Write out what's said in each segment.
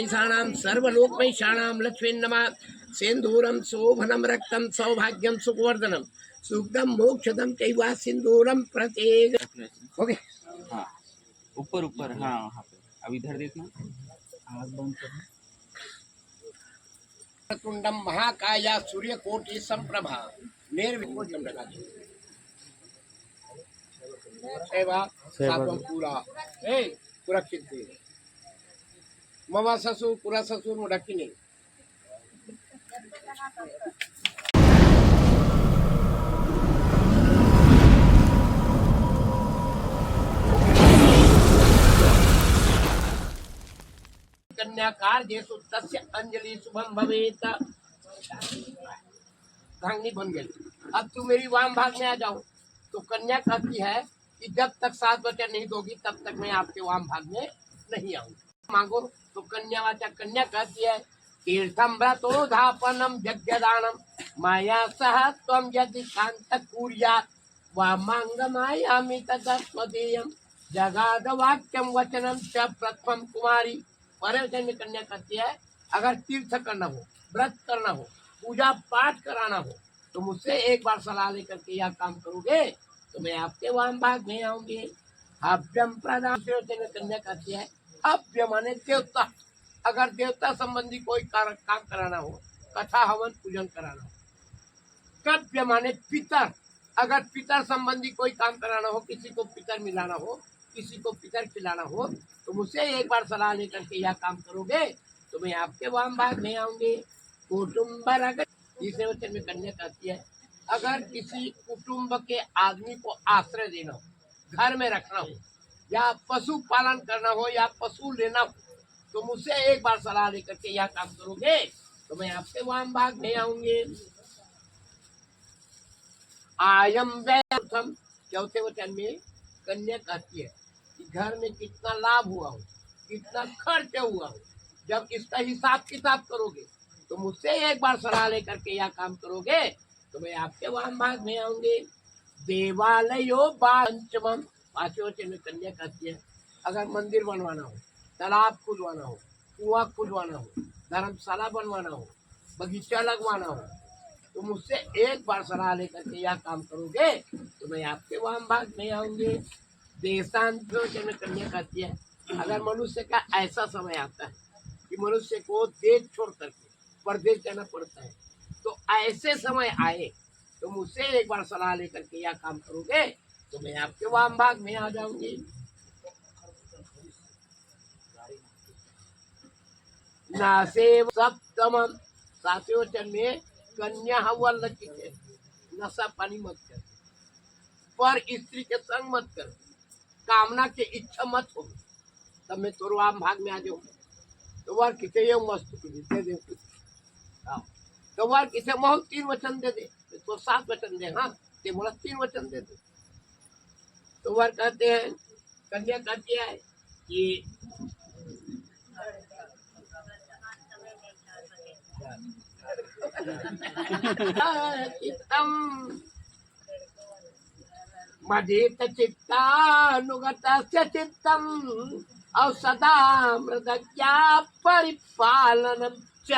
निशाणां सर्वलोकमैषाणां लक्ष्मी नमः। सिंदूरम शोभनम रक्तम सौभाग्यम सुखवर्धनम सुखदम मोक्षदम कैवा सिंदूरम प्रत्येक। ओके हाँ ऊपर ऊपर हाँ वहाँ पे अब इधर देखना आँख बंद करना। कुंडम महाकाया सूर्यकोटि संप्रभा निर्विघ्नं ददाति। सेवा सातवां पूरा सुरक्षित दे ममा ससुर पूरा ससुर मुडकिनी कन्याकार जेसु तस्य अंजलि शुभम भवेत। धांगनी बन गई। अब तू मेरी वाम भाग में आ जाओ। तो कन्या कहती है कि जब तक 7 वचन नहीं दोगी तब तक मैं आपके वाम भाग में नहीं आऊंगी। मांगो तो कन्यावाचा कन्या कहती है तीर्थम व्रतो धापनम यज्ञदानम माया सह त्वं यदि कांत कुर्यात् वामांगमायामि तदस्मदेयम् जगाद वाक्यम वचनम च प्रथम कुमारी। पर्यटन में कन्या कहती है अगर तीर्थ करना हो, व्रत करना हो, पूजा पाठ कराना हो तो मुझसे एक बार सलाह लेकर के यह काम करोगे तो मैं आपके वाम भाग में आऊंगी। हव्यम प्रदान कन्या कहती है हव्य माने देवता। अगर देवता संबंधी कोई काम कराना हो, कथा हवन पूजन कराना हो। कव्य माने पितर। अगर पितर संबंधी कोई काम कराना हो, किसी को पितर मिलाना हो, किसी को पितर खिलाना हो तो मुझसे एक बार सलाह लेकर के यह काम करोगे तो मैं आपके वाम भाग में आऊंगी। कुटुम्ब अगर तीसरे वचन में कन्या कहती है अगर किसी कुटुंब के आदमी को आश्रय देना हो, घर में रखना हो या पशु पालन करना हो या पशु लेना हो तो मुझसे एक बार सलाह लेकर के यह काम करोगे तो मैं आपके वाम भाग में आऊंगी। आयम व्यर्थम चौथे वचन में कन्या कहती है कि घर में कितना लाभ हुआ हो, कितना खर्च हुआ हो, जब इसका हिसाब किताब करोगे तो मुझसे एक बार सलाह लेकर के यह काम करोगे तो मैं आपके वाम भाग में आऊंगी। देवालयो पंचमम पांचवें वचन में कन्या कहती है अगर मंदिर बनवाना हो, तालाब खुदवाना हो, कुआं खुदवाना हो, धर्मशाला बनवाना हो, बगीचा लगवाना हो तो मुझसे एक बार सलाह लेकर के यह काम करोगे तो मैं आपके वाम भाग में आऊंगी। देशांतरों में कन्या कहती है अगर मनुष्य का ऐसा समय आता है कि मनुष्य को देश छोड़ करके परदेश जाना पड़ता है तो ऐसे समय आए तो मुझसे एक बार सलाह लेकर के यह काम करोगे तो मैं आपके वाम भाग में आ जाऊंगी। नासेव सप्तमम सातवें वचन में कन्या हवा लक्षित है नशा पानी मत कर, पर स्त्री के संग मत कर, कामना के इच्छा मत हो तब मैं तो वाम भाग में आ जाऊंगा। तो वार किसे ये मस्त दे दे तो वार किसे मोह 3 वचन दे दे तो 7 वचन दे। हाँ ते बोला 3 वचन दे दे तो वार कहते हैं कन्या कहती है कि चित्तम मदेत चित्तानुगतस्य चित्तम और सदा मृदज्ञा परिपालनम च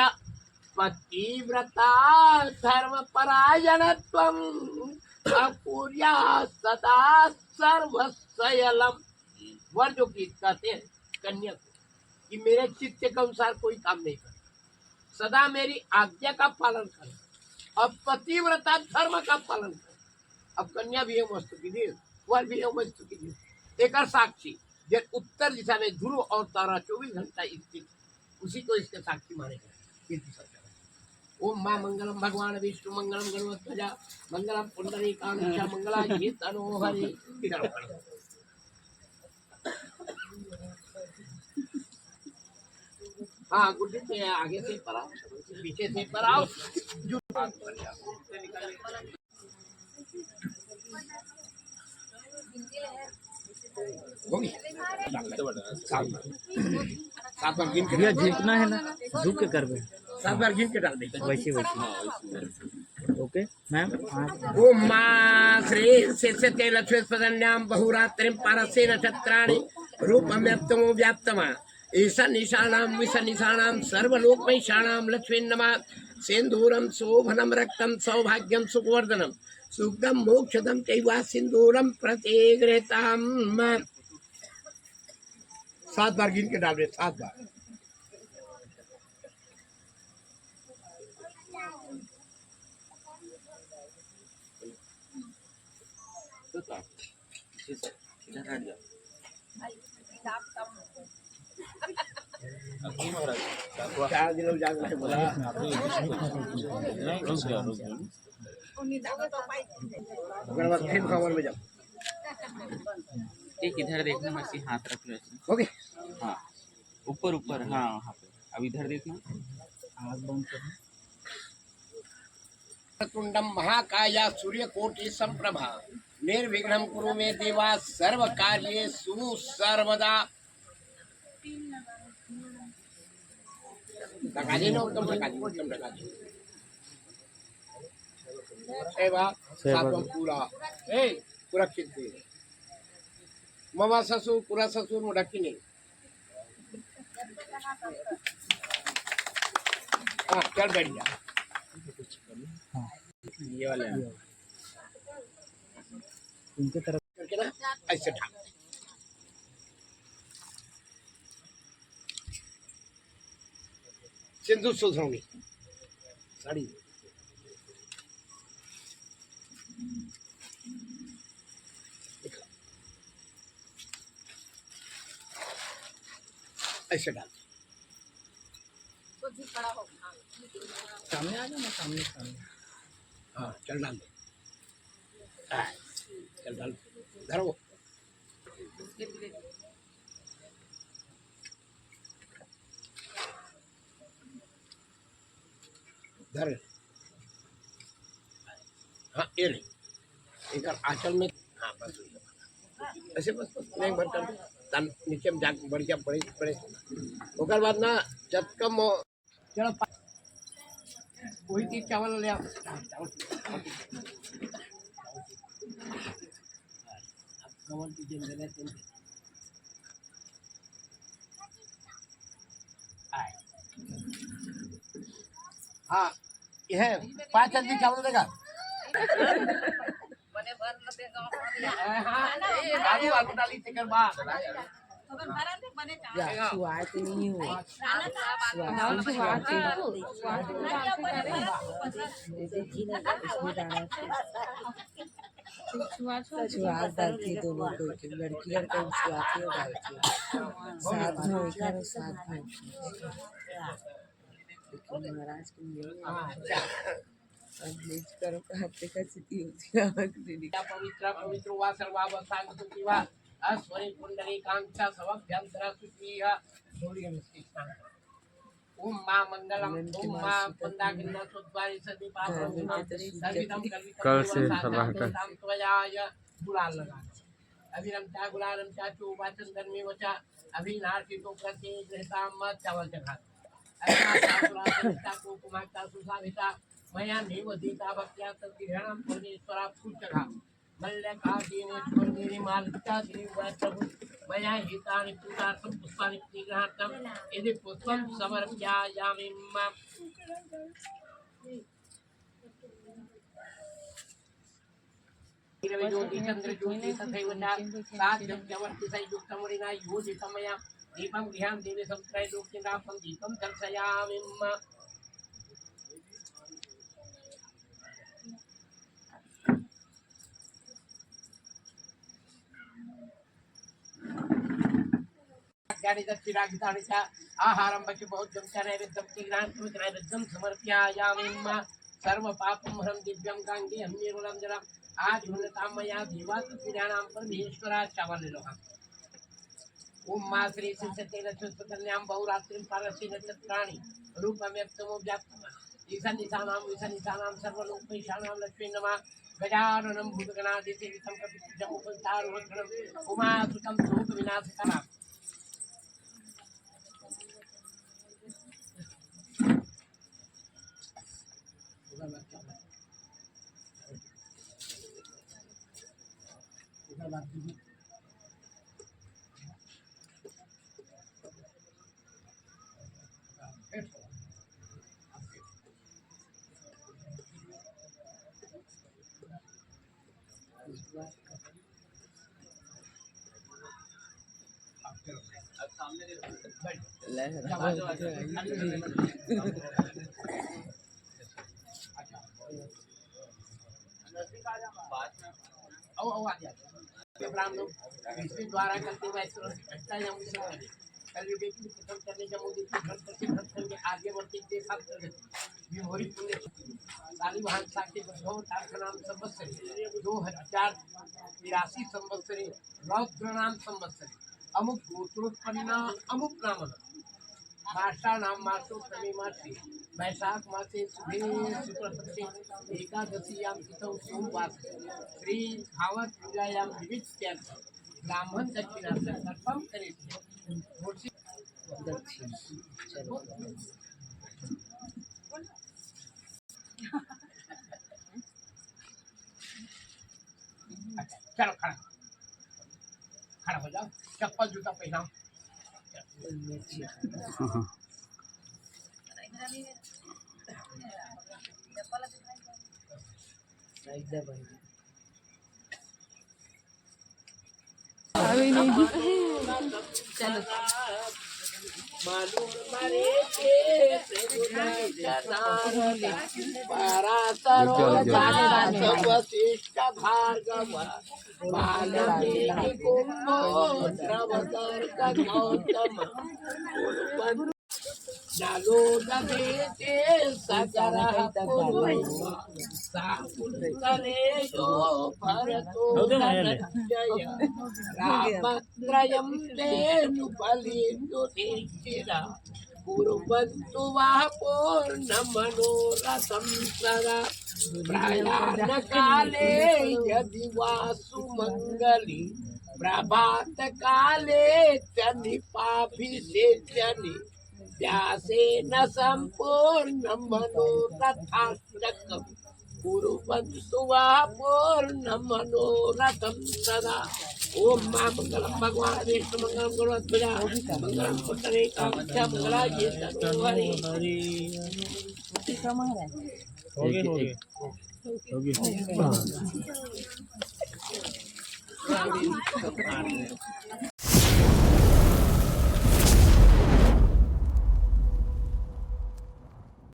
पतिव्रता धर्मपरायणत्वम अकुर्या सदा सर्वस्यलम। वर जो गीत कहते हैं कन्या को कि मेरे चित्त के अनुसार कोई काम नहीं कर, सदा मेरी आज्ञा का पालन कर और पतिव्रता धर्म का पालन कर। अब कन्या भी है मस्त की दी, वर भी है मस्त की दी। एक साक्षी जब उत्तर दिशा में ध्रुव और तारा 24 घंटा स्थित उसी को इसके साक्षी मानेगा। ओम मां मंगलम भगवान विष्णु मंगलम गणवत्वजा मंगलम पुंडरीकाक्ष मंगलाय तनोहरि। हाँ गुड्डी से आगे से पर आओ, पीछे से पर आओ। सात बार गिन के झुकना है ना, झुक के कर दे, 7 बार गिन के डाल दे वैसे वैसे। Okay ma'am. ओम मां श्री शेषते लक्ष्मीस्पदन्याम बहुरात्रिम पारसे नक्षत्राणि रूपम्यप्तमो व्याप्तमा ईशानीशानां विशनिशानां सर्वलोकमैषाणां लक्ष्मी नमः सिंदूरं शोभनं रक्तं सौभाग्यं सुखवर्धनं सुखदं मोक्षदं चैवा सिंदूरं प्रतिगृहतां। 7 बार गिन के डाल रहे, 7 बार। इधर हट जाओ। अभी महाराज 4 दिन जागना है बोला। रुक जाओ रुक जाओ। अगर बात फिर खबर में जाओ। एक इधर देखना, ऐसे हाथ रख लो ऐसे। ओके। हाँ ऊपर ऊपर, हाँ वहाँ पे। अब इधर देखना, आँख बंद करना। तुंडम महाकाया सूर्यकोटि संप्रभा निर्विघ्नं कुरु मे देवा सर्व कार्येषु सर्वदा। लगाजी ना, उत्तम लगाजी, उत्तम लगाजी। सेवा सातवां पूरा, पूरा खिलते। ममा ससुर पूरा ससुर मुड़की नहीं। हाँ चल बैठ जा। ये वाले उनके तरफ करके ना ऐसे ढाक। सिंधु सुधरौनी साड़ी ऐसे डाल। सामने आ जाओ ना, सामने सामने। हाँ चल डाल दे। चल डाल धरो। धर। हाँ ये ले एक आंचल में। हाँ बस ऐसे बस बस नहीं बर्तन तन नीचे में जाके बढ़िया बड़े बड़े ओकर बाद ना जब कम चलो वही चीज चावल ले आओ। चावल कमल की जल देने से हाँ यह 5 आदमी चावल देगा। हाँ आलू आलू डाली चिकन बात स्वाद नहीं हुआ स्वाद डालती है दोनों को, लड़की लड़का स्वाद ही डालती है। साथ में होकर साथ में महाराज के लिए करो हत्या का स्थिति होती है। पवित्र पवित्र वा सर्वावस्थान सुखीवा अस्वरी कुंडली कांक्षा सवभ्यंतरा सुखीहा सूर्य निष्ठान। ओम मा मंगलम ओम मा पंडागिना सुद्वारी सदी पापम सर्विदम कल से सलाह कर त्वयाय गुलाल लगा। अभिरम चा गुलालम चा चोवाचन धर्मी वचा अभिनाशी तो प्रति गृहताम मत चावल चखा। अभिनाशा को कुमारता सुसाविता मया निवदिता भक्त्या तद्ग्रहणं परमेश्वरा पूजका मल्लकादीनेश्वर निर्मालिका देवप्रभु मया हितानि पूजार्थं पुष्पाणि प्रतिगृहार्थं यदि पुष्पं समर्पयामि ज्योति चंद्र ज्योति तथैव साध्यवर्ति संयुक्तमुनिना योजितमया दीपं गृहां देवी संत्रैलोक्यनाथं दीपं दर्शयामि। दक्षिणाग्निचा आहारं बचि बहुद्यं च नैवेद्यं तीग्रान्तं नैवेद्यं समर्पयामि। सर्व पापं हरं दिव्यं गाङ्गेयं निर्मलं जलम् आदिवनतां मया देवा तत्पुण्यानां परमेश्वरा चावल लोहा। ओम मा श्री सिंहतेन सुस्तकन्यां बहुरात्रिं पारसी नक्षत्राणि रूपम्यक्तमो व्याप्तम् ईशानीशानां विशानीशानां सर्वलोकैषाणां लक्ष्मी नमः। गजाननं भूतगणादिसेवितं कपितजमुपचारुभक्षणम् उमासुतं शोकविनाशकरम्। द्वारा करते हुए अच्छा या मुझे करे कलयुग की खत्म करने का मोदी की भक्त से भक्त करके आगे बढ़ते देश प्रगति विभोरी पुण्य शालिवाहन साके बधो नाम संवत्सरी 2083 संवत्सरी रौद्र नाम संवत्सरी अमुक गोत्रोत्पन्न अमुक नाम भाषा नाम मासो शनि मासी वैशाख मासे शुभे शुक्ल पक्षे एकादशीयां तिथौ सोमवास श्री भावत पूजायां विविध ब्राह्मण दक्षिणा से अर्पण करे दक्षिण चलो चलो खड़ा खड़ा हो जाओ चप्पल जूता पहनाओ चलो मालूम मरे के पराशरो सर्वश्रेष्ठ भार्गव बालके कुंभो द्रवतर्क गौतम नालो दधेते सकरः पुरुषः साकुलतनयो भरतो धनञ्जय रामत्रयं तेऽनुपलीन्दुदीक्षिता कुर्वन्तु वः पूर्णमनोरथं सदा प्रयाणकाले यदि वा सुमङ्गली प्रभातकाले च निपाभिषेचनि व्यासेन सम्पूर्णं मनोरथाष्टकम् कुर्वन्तु वः पूर्णं मनोरथं सदा ओम मां मंगलम भगवान विष्णु मंगलम गरुड़ध्वजा मंगलम पुत्रे कामख्या मंगलाय तनोहरि हो गए